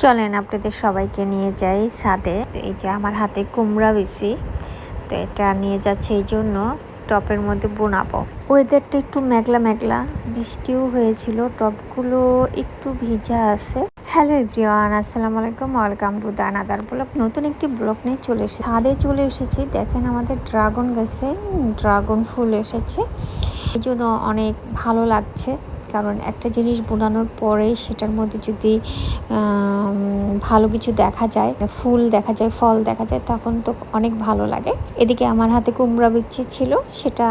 চলেন আপনাদের সবাইকে নিয়ে যাই ছাদে। এই যে আমার হাতে কুমড়া বেশি, তো এটা নিয়ে যাচ্ছে এই জন্য টপের মধ্যে বোনাবো। ওয়েদারটা একটু মেঘলা মেঘলা, বৃষ্টিও হয়েছিল, টপগুলো একটু ভিজা আছে। হ্যালো এভরিওয়ান, আসসালামু আলাইকুম, welcome to the another blog. নতুন একটি ব্লগ নিয়ে ছাদে চলে এসেছি। দেখেন আমাদের ড্রাগন গাছে ড্রাগন ফুল এসেছে, এই জন্য অনেক ভালো লাগছে। কারণ একটা জিনিস বোনানোর পরে সেটার মধ্যে যদি ভালো কিছু দেখা যায়, ফুল দেখা যায়, ফল দেখা যায়, তখন তো অনেক ভালো লাগে। এদিকে আমার হাতে কুমড়া বিচি ছিল, সেটা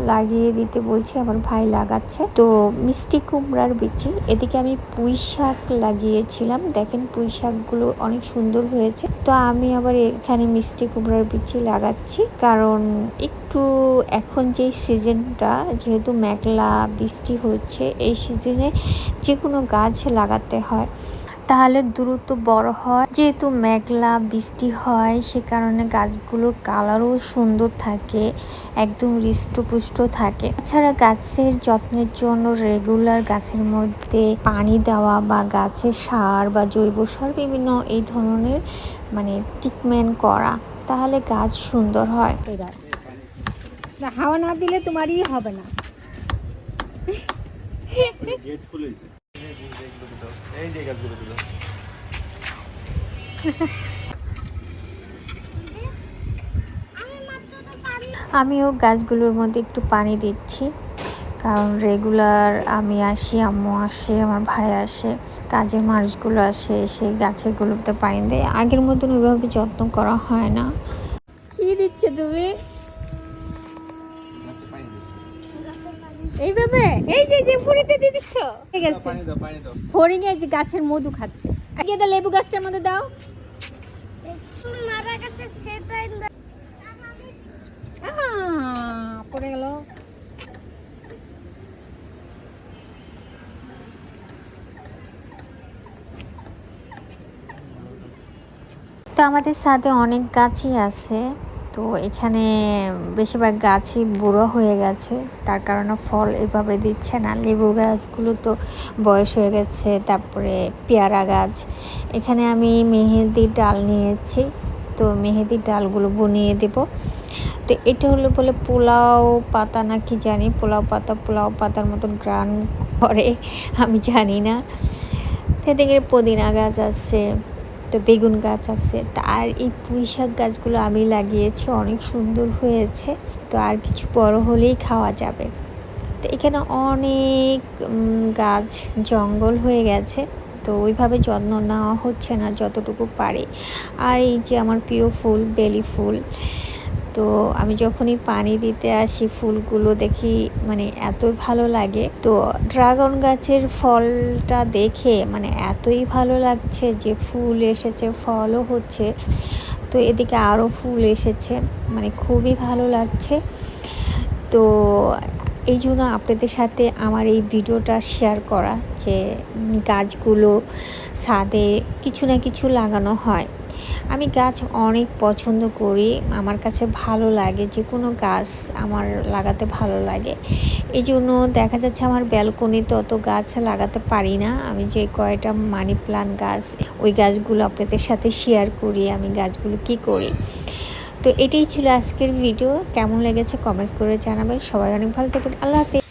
লাগিয়ে দিতে বলছি, আমার ভাই লাগাচ্ছে। তো মিষ্টি কুমড়ার বিচি। এদিকে আমি পুঁই শাক লাগিয়েছিলাম, দেখেন পুঁই শাকগুলো অনেক সুন্দর হয়েছে। তো আমি আবার এখানে মিষ্টি কুমড়ার বিচি লাগাচ্ছি, কারণ একটু এখন যেই সিজনটা, যেহেতু মেঘলা বৃষ্টি হচ্ছে, এই সিজনে যে কোনো গাছ লাগাতে হয়, তাহলে দ্রুত বড় হয়। যেহেতু মেঘলা বৃষ্টি হয়, সে কারণে গাছগুলোর কালারও সুন্দর থাকে, একদম হৃষ্টপুষ্ট থাকে। এছাড়া গাছের যত্নের জন্য রেগুলার গাছের মধ্যে পানি দেওয়া বা গাছের সার বা জৈব সার বিভিন্ন এই ধরনের ট্রিটমেন্ট করা, তাহলে গাছ সুন্দর হয়। হাওয়া না দিলে তোমারই হবে না। আমিও গাছগুলোর মধ্যে একটু পানি দিচ্ছি, কারণ রেগুলার আমি আসি, আম্মু আসে, আমার ভাই আসে, কাজের মানুষগুলো আসে, সেই গাছগুলোতে পানি দেয়। আগের মতন ওইভাবে যত্ন করা হয় না। কি দিচ্ছে তুমি এইভাবে? এই যে যে পুরিতে দিয়ে দিচ্ছ, ঠিক আছে। ফড়িং এর যে গাছের মধু খাচ্ছে। আগে এটা লেবু গাছটার মধ্যে দাও। পড়ে গেল। তো আমাদের ছাদে অনেক গাছই আছে, তো এখানে বেশিরভাগ গাছই বুড়ো হয়ে গেছে, তার কারণে ফল এভাবে দিচ্ছে না। লেবু গাছগুলো তো বয়স হয়ে গেছে, তারপরে পেয়ারা গাছ। এখানে আমি মেহেদির ডাল নিয়েছি, তো মেহেদির ডালগুলো বুনিয়ে দেব। তো এটা হলো বলে পোলাও পাতা না কি জানি, পোলাও পাতার মতন গ্রান করে, আমি জানি না। সেদিকে পুদিনা গাছ আছে, তো বেগুন গাছ আছে। আর এই পুঁই শাক গাছগুলো আমি লাগিয়েছি, অনেক সুন্দর হয়েছে। তো আর কিছু বড় হলেই খাওয়া যাবে। তো এখানে অনেক গাছ জঙ্গল হয়ে গেছে, তো ওইভাবে যত্ন নেওয়া হচ্ছে না যতটুকু পারি। আর এই যে আমার প্রিয় ফুল, বেলি ফুল, তো আমি যখনই পানি দিতে আসি ফুলগুলো দেখি এতই ভালো লাগে। তো ড্রাগন গাছের ফলটা দেখে এতই ভালো লাগছে যে ফুল এসেছে, ফলও হচ্ছে। তো এদিকে আরও ফুল এসেছে, খুবই ভালো লাগছে। তো এই জন্য আপনাদের সাথে আমার এই ভিডিওটা শেয়ার করা, যে গাছগুলো ছাদে কিছু না কিছু লাগানো হয়। আমি গাছ অনেক পছন্দ করি, আমার কাছে ভালো লাগে, যে কোনো গাছ আমার লাগাতে ভালো লাগে। এই জন্য দেখা যাচ্ছে আমার ব্যালকনিতে অত গাছ লাগাতে পারি না। আমি যে কয়টা মানি প্লান্ট গাছ, ওই গাছগুলো আপনাদের সাথে শেয়ার করি, আমি গাছগুলো কি করি। তো এটাই ছিল আজকের ভিডিও। কেমন লেগেছে কমেন্টস করে জানাবেন। সবাই অনেক ভালো থাকবেন। আল্লাহ হাফেজ।